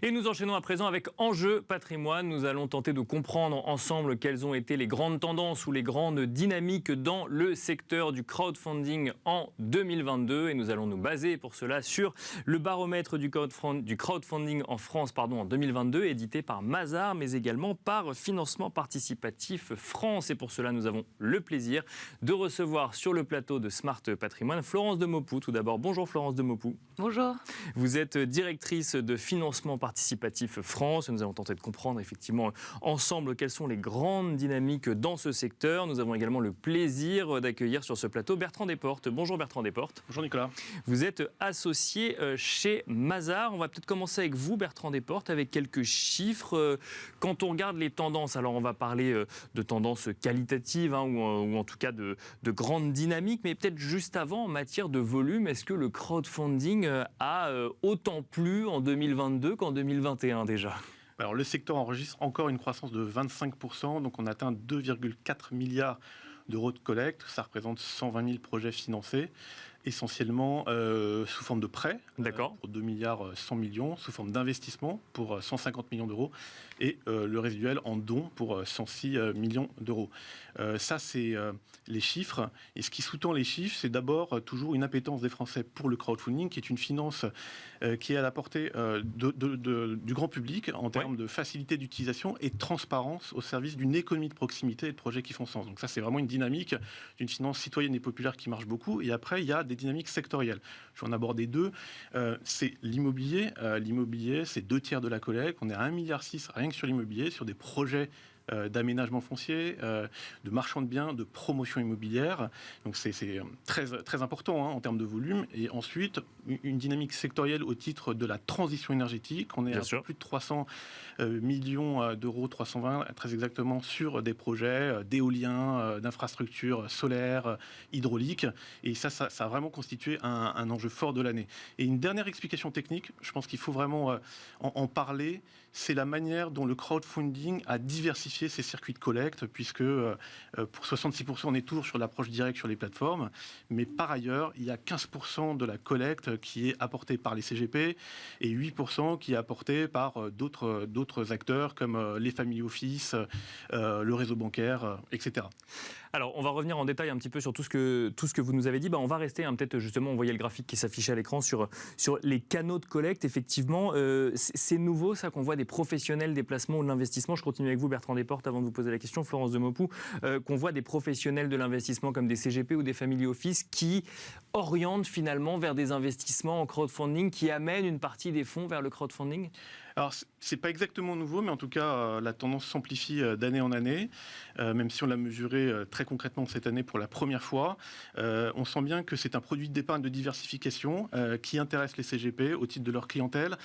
Et nous enchaînons à présent avec Enjeu Patrimoine. Nous allons tenter de comprendre ensemble quelles ont été les grandes tendances ou les grandes dynamiques dans le secteur du crowdfunding en 2022. Et nous allons nous baser pour cela sur le baromètre du crowdfunding en France en 2022, édité par Mazars, mais également par Financement Participatif France. Et pour cela, nous avons le plaisir de recevoir sur le plateau de Smart Patrimoine Florence Demopou. Tout d'abord, bonjour Florence Demopou. Bonjour. Vous êtes directrice de Financement Participatif France. Nous allons tenter de comprendre effectivement ensemble quelles sont les grandes dynamiques dans ce secteur. Nous avons également le plaisir d'accueillir sur ce plateau Bertrand Desportes. Bonjour Bertrand Desportes. Bonjour Nicolas. Vous êtes associé chez Mazars. On va peut-être commencer avec vous Bertrand Desportes avec quelques chiffres. Quand on regarde les tendances, alors on va parler de tendances qualitatives ou en tout cas de grandes dynamiques, mais peut-être juste avant en matière de volume, est-ce que le crowdfunding a autant plu en 2022 qu'en 2021 déjà ? Alors, le secteur enregistre encore une croissance de 25%, donc on atteint 2,4 milliards d'euros de collecte. Ça représente 120 000 projets financés, essentiellement sous forme de prêts pour 2 milliards 100 millions, sous forme d'investissement pour 150 millions d'euros et le résiduel en dons pour 106 millions d'euros. Ça, c'est les chiffres. Et ce qui sous-tend les chiffres, c'est d'abord toujours une appétence des Français pour le crowdfunding, qui est une finance qui est à la portée du grand public en termes de facilité d'utilisation et de transparence au service d'une économie de proximité et de projets qui font sens. Donc ça, c'est vraiment une dynamique d'une finance citoyenne et populaire qui marche beaucoup. Et après, il y a des dynamiques sectorielles. Je vais en aborder deux. C'est l'immobilier. L'immobilier, c'est 2 tiers de la collecte. On est à 1,6 milliard rien que sur l'immobilier, sur des projets d'aménagement foncier, de marchand de biens, de promotion immobilière. Donc c'est très, très important en termes de volume. Et ensuite, une dynamique sectorielle au titre de la transition énergétique. On est à plus de 300 millions d'euros, 320 très exactement, sur des projets d'éolien, d'infrastructures solaires, hydrauliques. Et ça a vraiment constitué un enjeu fort de l'année. Et une dernière explication technique, je pense qu'il faut vraiment en parler, c'est la manière dont le crowdfunding a diversifié ces circuits de collecte, puisque pour 66%, on est toujours sur l'approche directe sur les plateformes, mais par ailleurs, il y a 15% de la collecte qui est apportée par les CGP et 8% qui est apportée par d'autres acteurs comme les family office, le réseau bancaire, etc. Alors, on va revenir en détail un petit peu sur tout ce que vous nous avez dit. On va rester, peut-être justement, on voyait le graphique qui s'affichait à l'écran sur les canaux de collecte. Effectivement, c'est nouveau, ça, qu'on voit des professionnels des placements ou de l'investissement. Je continue avec vous, Bertrand Desportes, avant de vous poser la question, Florence Demopou, qu'on voit des professionnels de l'investissement comme des CGP ou des family office qui orientent finalement vers des investissements en crowdfunding, qui amènent une partie des fonds vers le crowdfunding ? Alors, c'est pas exactement nouveau, mais en tout cas, la tendance s'amplifie d'année en année, même si on l'a mesuré très concrètement cette année pour la première fois. On sent bien que c'est un produit d'épargne de diversification qui intéresse les CGP au titre de leur clientèle.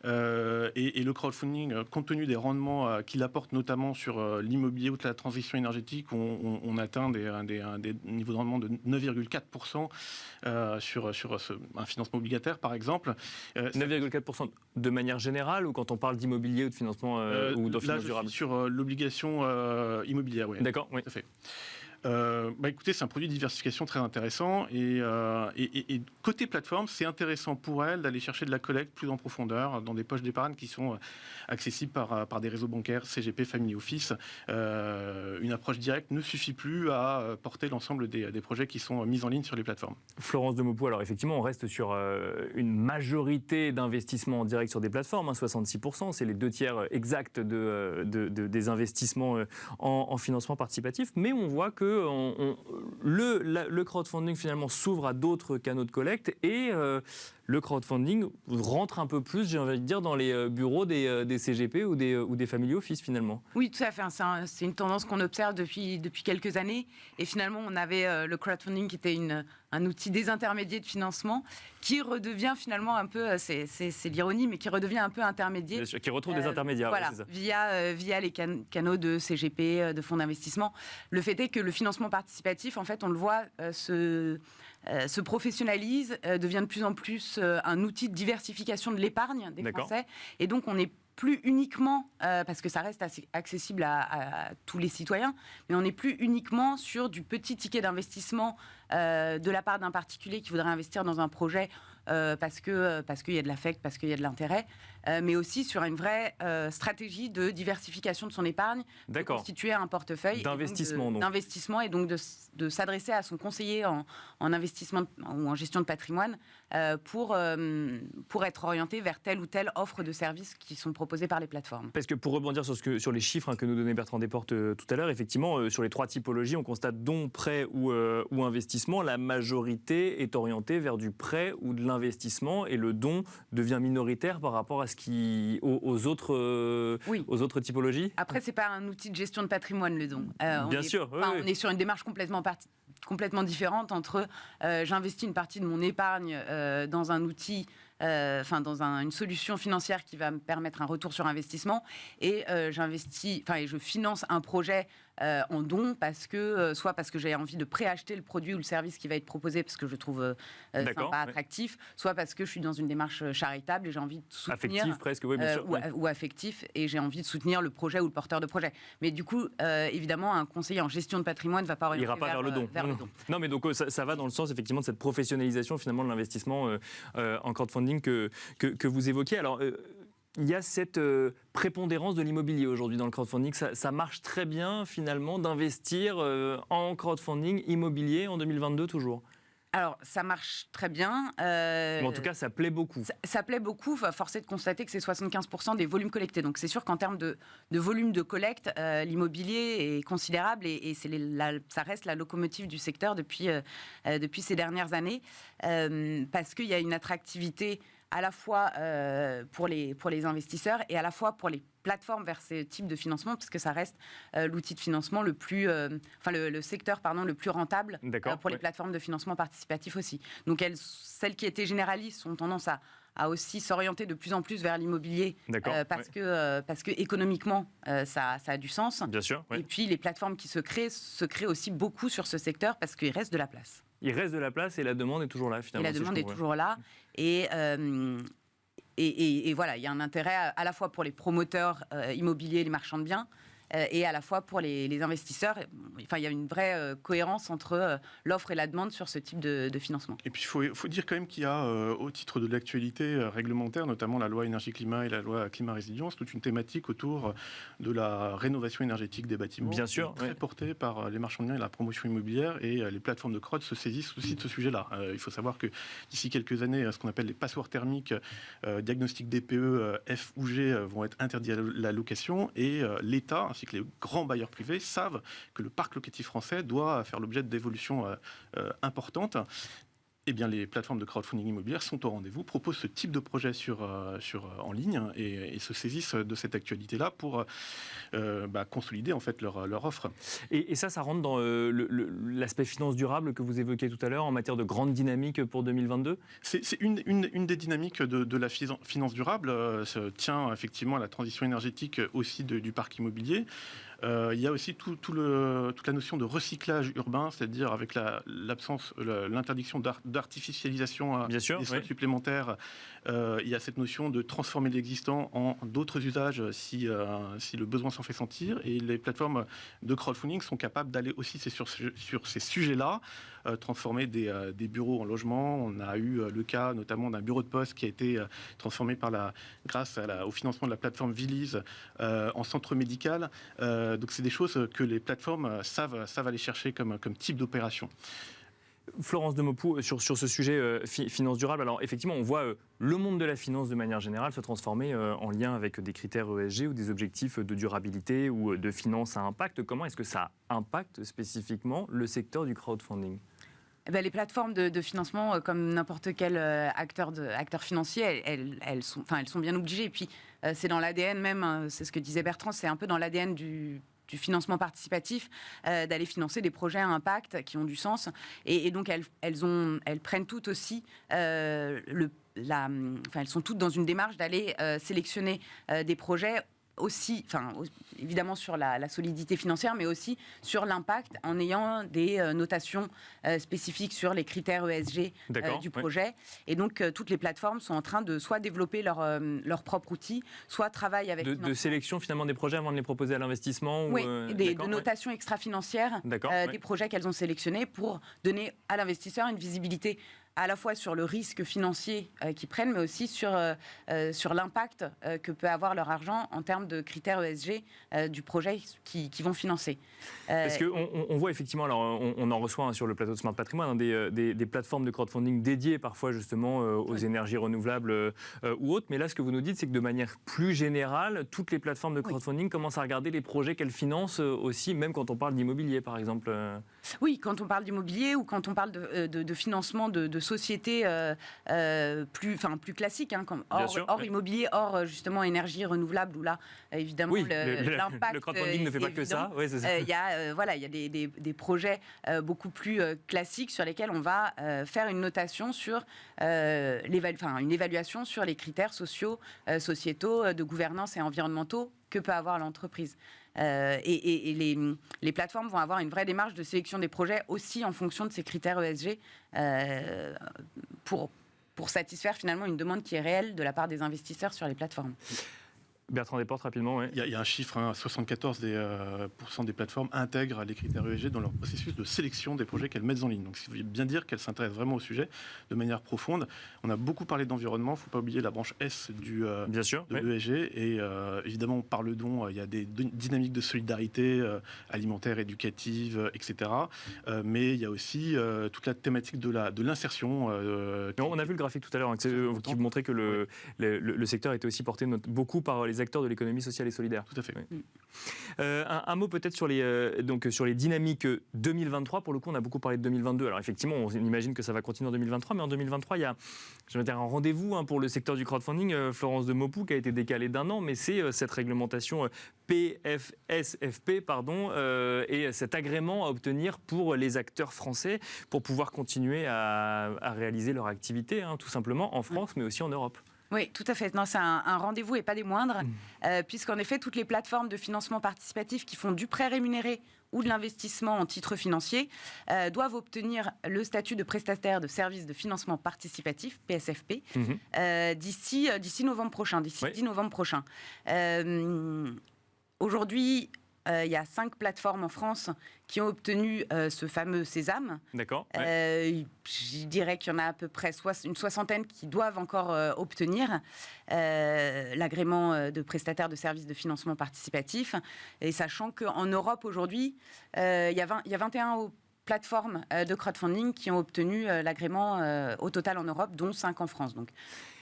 Et le crowdfunding, compte tenu des rendements qu'il apporte, notamment sur l'immobilier ou de la transition énergétique, on atteint des niveaux de rendement de 9,4% sur un financement obligataire, par exemple. 9,4% de manière générale, ou quand on parle d'immobilier ou de financement ou de finance durable ? Sur l'obligation immobilière, oui. D'accord, oui. Tout à fait. Écoutez, c'est un produit de diversification très intéressant et côté plateforme, c'est intéressant pour elle d'aller chercher de la collecte plus en profondeur dans des poches d'épargne qui sont accessibles par des réseaux bancaires, CGP, Family Office. Une approche directe ne suffit plus à porter l'ensemble des projets qui sont mis en ligne sur les plateformes. Florence Demopou, alors effectivement, on reste sur une majorité d'investissements en direct sur des plateformes, 66%, c'est les 2 tiers exacts des investissements en financement participatif, mais on voit que le crowdfunding finalement s'ouvre à d'autres canaux de collecte et le crowdfunding rentre un peu plus, j'ai envie de dire, dans les bureaux des CGP ou des family office finalement. Oui, tout à fait. C'est une tendance qu'on observe depuis quelques années. Et finalement, on avait le crowdfunding qui était un outil désintermédié de financement qui redevient finalement un peu, c'est l'ironie, mais qui redevient un peu intermédiaire. Bien sûr, qui retrouve des intermédiaires. Voilà, ouais, c'est ça. via les canaux de CGP, de fonds d'investissement. Le fait est que le financement participatif, en fait, on le voit se professionnalise, devient de plus en plus un outil de diversification de l'épargne des Français. Et donc, on n'est plus uniquement, parce que ça reste assez accessible à tous les citoyens, mais on n'est plus uniquement sur du petit ticket d'investissement de la part d'un particulier qui voudrait investir dans un projet parce qu'il y a de l'affect, parce qu'il y a de l'intérêt, mais aussi sur une vraie stratégie de diversification de son épargne, de constituer un portefeuille d'investissement et donc de s'adresser à son conseiller en investissement ou en gestion de patrimoine pour être orienté vers telle ou telle offre de services qui sont proposés par les plateformes. Parce que pour rebondir sur les chiffres que nous donnait Bertrand Desportes tout à l'heure, effectivement, sur les 3 typologies, on constate don, prêt ou investissement. La majorité est orientée vers du prêt ou de l'investissement et le don devient minoritaire par rapport à aux autres typologies. Après, c'est pas un outil de gestion de patrimoine, le don. Bien sûr. On est sur une démarche complètement différente entre j'investis une partie de mon épargne dans un outil, une solution financière qui va me permettre un retour sur investissement et je finance un projet en don soit parce que j'ai envie de préacheter le produit ou le service qui va être proposé parce que je trouve sympa, attractif, soit parce que je suis dans une démarche charitable et j'ai envie de soutenir... Affectif presque, oui, bien sûr. Ou affectif, et j'ai envie de soutenir le projet ou le porteur de projet. Mais du coup, évidemment, un conseiller en gestion de patrimoine ne va pas orienter vers le don. Non, mais donc ça va dans le sens effectivement de cette professionnalisation finalement de l'investissement en crowdfunding que vous évoquiez. Alors, il y a cette prépondérance de l'immobilier aujourd'hui dans le crowdfunding. Ça marche très bien finalement d'investir en crowdfunding immobilier en 2022 toujours. Alors, ça marche très bien. En tout cas, ça plaît beaucoup. Ça plaît beaucoup. Force est de constater que c'est 75% des volumes collectés. Donc, c'est sûr qu'en termes de volume de collecte, l'immobilier est considérable et ça reste la locomotive du secteur depuis ces dernières années parce qu'il y a une attractivité à la fois pour les investisseurs et à la fois pour les plateformes vers ce type de financement, parce que ça reste l'outil de financement le secteur le plus rentable pour les plateformes de financement participatif aussi. Donc celles qui étaient généralistes ont tendance à aussi s'orienter de plus en plus vers l'immobilier parce que économiquement ça a du sens. Bien sûr. Et puis les plateformes qui se créent aussi beaucoup sur ce secteur parce qu'il reste de la place. Il reste de la place et la demande est toujours là finalement. Et la demande est toujours là. Et voilà, il y a un intérêt à la fois pour les promoteurs immobiliers, les marchands de biens, et à la fois pour les investisseurs. Enfin, il y a une vraie cohérence entre l'offre et la demande sur ce type de financement. Et puis, il faut dire quand même qu'il y a, au titre de l'actualité réglementaire, notamment la loi énergie-climat et la loi climat-résilience, toute une thématique autour de la rénovation énergétique des bâtiments. Bien sûr. Très portée par les marchands de biens et la promotion immobilière. Et les plateformes de crowd se saisissent aussi de ce sujet-là. Il faut savoir que d'ici quelques années, ce qu'on appelle les passoires thermiques, diagnostics DPE, F ou G vont être interdits à la location. Et l'État, ainsi que les grands bailleurs privés savent que le parc locatif français doit faire l'objet d'évolutions importantes. Eh bien, les plateformes de crowdfunding immobilière sont au rendez-vous, proposent ce type de projet en ligne et se saisissent de cette actualité-là pour consolider en fait leur offre. Et ça rentre dans l'aspect finance durable que vous évoquiez tout à l'heure en matière de grande dynamique pour 2022 ? C'est une des dynamiques de la finance durable. Tient effectivement à la transition énergétique aussi du parc immobilier. Il y a aussi toute la notion de recyclage urbain, c'est-à-dire avec l'interdiction d'artificialisation des sols supplémentaires. Il y a cette notion de transformer l'existant en d'autres usages si le besoin s'en fait sentir. Et les plateformes de crowdfunding sont capables d'aller aussi sur ces sujets-là, transformer des bureaux en logements. On a eu le cas notamment d'un bureau de poste qui a été transformé grâce au financement de la plateforme Viliz en centre médical. Donc c'est des choses que les plateformes savent aller chercher comme type d'opération. Florence Demopoux, sur ce sujet finance durable, alors effectivement on voit le monde de la finance de manière générale se transformer en lien avec des critères ESG ou des objectifs de durabilité ou de finance à impact. Comment est-ce que ça impacte spécifiquement le secteur du crowdfunding ? Les plateformes de financement, comme n'importe quel acteur financier, elles sont bien obligées. Et puis, c'est dans l'ADN même, c'est ce que disait Bertrand, c'est un peu dans l'ADN du financement participatif, d'aller financer des projets à impact qui ont du sens. Et donc, elles prennent toutes aussi elles sont toutes dans une démarche d'aller sélectionner des projets aussi, évidemment sur la solidité financière, mais aussi sur l'impact en ayant des notations spécifiques sur les critères ESG du projet. Et donc, toutes les plateformes sont en train de soit développer leur propre outil, soit travaillent avec... De sélection finalement des projets avant de les proposer à l'investissement de notation extra-financière des projets qu'elles ont sélectionnés pour donner à l'investisseur une visibilité à la fois sur le risque financier qu'ils prennent, mais aussi sur l'impact que peut avoir leur argent en termes de critères ESG du projet qu'ils vont financer. Parce qu'on voit effectivement, alors on en reçoit sur le plateau de Smart Patrimoine des plateformes de crowdfunding dédiées parfois justement aux énergies renouvelables ou autres, mais là ce que vous nous dites c'est que de manière plus générale, toutes les plateformes de crowdfunding commencent à regarder les projets qu'elles financent aussi, même quand on parle d'immobilier par exemple. Oui, quand on parle d'immobilier ou quand on parle de financement de sociétés plus classiques, comme hors immobilier, hors justement énergie renouvelable, où là, évidemment, l'impact... Le crowdfunding ne fait pas que ça. Oui, c'est ça. Il y a des projets beaucoup plus classiques sur lesquels on va faire une notation sur une évaluation sur les critères sociaux, sociétaux, de gouvernance et environnementaux que peut avoir l'entreprise. Et les plateformes vont avoir une vraie démarche de sélection des projets aussi en fonction de ces critères ESG pour satisfaire finalement une demande qui est réelle de la part des investisseurs sur les plateformes. Bertrand Desportes, rapidement. Oui. Il y a un chiffre, 74% des plateformes intègrent les critères ESG dans leur processus de sélection des projets qu'elles mettent en ligne. Donc, ça veut bien dire qu'elles s'intéressent vraiment au sujet de manière profonde. On a beaucoup parlé d'environnement, il ne faut pas oublier la branche S de l'ESG. Et évidemment, par le don, il y a des dynamiques de solidarité alimentaire, éducative, etc. Mais il y a aussi toute la thématique de l'insertion. On a vu le graphique tout à l'heure qui montrait que le secteur était aussi porté beaucoup par les acteurs de l'économie sociale et solidaire. Tout à fait. Oui. Un mot peut-être sur les dynamiques 2023. Pour le coup, on a beaucoup parlé de 2022. Alors effectivement, on imagine que ça va continuer en 2023, mais en 2023, il y a un rendez-vous pour le secteur du crowdfunding, Florence de Maupoux, qui a été décalé d'1 an, mais c'est cette réglementation PFSFP, et cet agrément à obtenir pour les acteurs français pour pouvoir continuer à réaliser leur activité, tout simplement en France, mais aussi en Europe. Oui, tout à fait. Non, c'est un rendez-vous et pas des moindres, puisqu'en effet, toutes les plateformes de financement participatif qui font du prêt rémunéré ou de l'investissement en titres financiers doivent obtenir le statut de prestataire de services de financement participatif, PSFP, d'ici novembre prochain, d'ici 10 novembre prochain. Aujourd'hui, il y a 5 plateformes en France qui ont obtenu ce fameux Sésame. D'accord. Je dirais qu'il y en a à peu près une soixantaine qui doivent encore obtenir l'agrément de prestataire de services de financement participatif. Et sachant qu'en Europe, aujourd'hui, il y a 21 plateformes de crowdfunding qui ont obtenu l'agrément au total en Europe, dont 5 en France. Donc,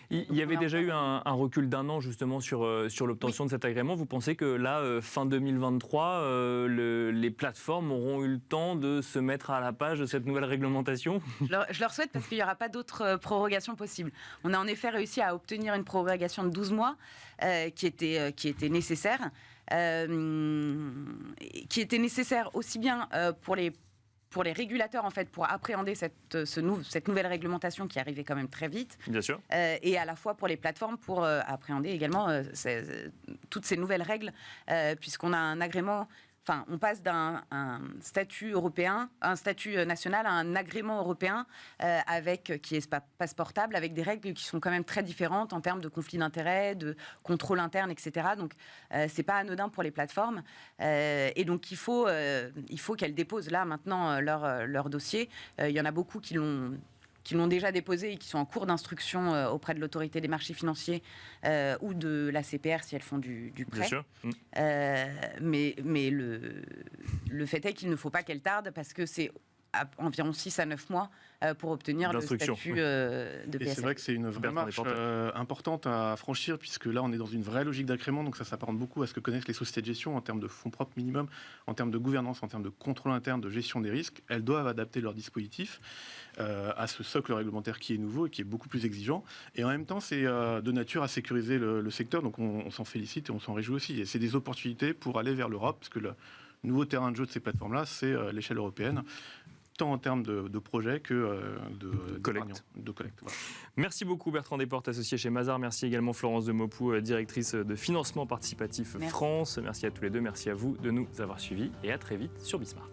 il y avait déjà eu un recul d'1 an justement sur l'obtention de cet agrément. Vous pensez que là, fin 2023, les plateformes auront eu le temps de se mettre à la page de cette nouvelle réglementation ? Je leur souhaite, parce qu'il n'y aura pas d'autres prorogations possibles. On a en effet réussi à obtenir une prorogation de 12 mois qui était nécessaire. Qui était nécessaire aussi bien pour les régulateurs, en fait, pour appréhender cette nouvelle réglementation qui arrivait quand même très vite. Bien sûr. Et à la fois pour les plateformes pour appréhender également toutes ces nouvelles règles, puisqu'on a un agrément... Enfin, on passe d'un statut européen, un statut national, à un agrément européen qui est passeportable, avec des règles qui sont quand même très différentes en termes de conflit d'intérêts, de contrôle interne, etc. Donc, c'est pas anodin pour les plateformes. Et donc, il faut qu'elles déposent là maintenant leur dossier. Il y en a beaucoup qui l'ont déjà déposé et qui sont en cours d'instruction auprès de l'autorité des marchés financiers ou de la CPR si elles font du prêt. Bien sûr. Mais le fait est qu'il ne faut pas qu'elles tardent parce que c'est environ 6 à 9 mois pour obtenir le statut de PSF. Et c'est vrai que c'est une vraie marche importante à franchir, puisque là, on est dans une vraie logique d'agrément, donc ça s'apparente beaucoup à ce que connaissent les sociétés de gestion en termes de fonds propres minimum, en termes de gouvernance, en termes de contrôle interne, de gestion des risques. Elles doivent adapter leur dispositif à ce socle réglementaire qui est nouveau et qui est beaucoup plus exigeant. Et en même temps, c'est de nature à sécuriser le secteur, donc on s'en félicite et on s'en réjouit aussi. Et c'est des opportunités pour aller vers l'Europe, parce que le nouveau terrain de jeu de ces plateformes-là, c'est l'échelle européenne, tant en termes de projets que de collecte. Voilà. Merci beaucoup Bertrand Desportes, associé chez Mazars. Merci également Florence de Maupoux, directrice de financement participatif France. Merci à tous les deux, merci à vous de nous avoir suivis et à très vite sur Bismart.